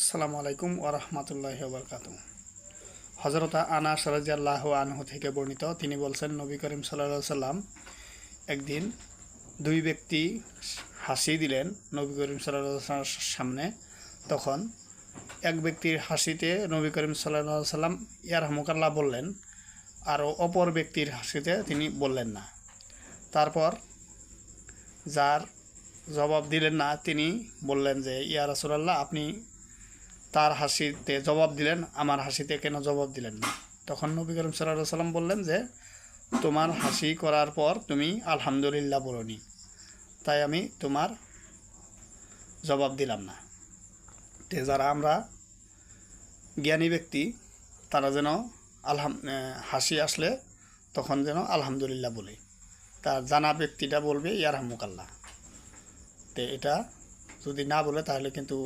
আসসালামু আলাইকুম ওয়া রাহমাতুল্লাহি ওয়া বারাকাতুহু। হযরত আনাস রাদিয়াল্লাহু আনহু থেকে বর্ণিত, তিনি বলছেন, নবী করিম সাল্লাল্লাহু আলাইহি সাল্লাম একদিন দুই ব্যক্তি হাসি দিলেন নবী করিম সাল্লাল্লাহু আলাইহি সাল্লামের সামনে। তখন এক ব্যক্তির হাসিতে নবী করিম সাল্লাল্লাহু আলাইহি সাল্লাম ইয়ারহামুকাল্লাহ বললেন, আর অপর ব্যক্তির হাসিতে তিনি বললেন না। তারপর যার জবাব দিলেন না তিনি বললেন যে, ইয়া রাসূলুল্লাহ, আপনি তার হাসিতে জবাব দিলেন, আমার হাসিতে কেন জবাব দিলেন না? তখন নবী করিম সাল্লাল্লাহু আলাইহি সাল্লাম বললেন যে, তোমার হাসি করার পর তুমি আলহামদুলিল্লাহ বলোনি, তাই আমি তোমার জবাব দিলাম না। তে যারা আমরা জ্ঞানী ব্যক্তি, তারা যেন হাসি আসলে তখন যেন আলহামদুলিল্লাহ বলে। তার জানা ব্যক্তিটা বলবে ইয়ারহামুকাল্লাহ। তো এটা যদি না বলে তাহলে কিন্তু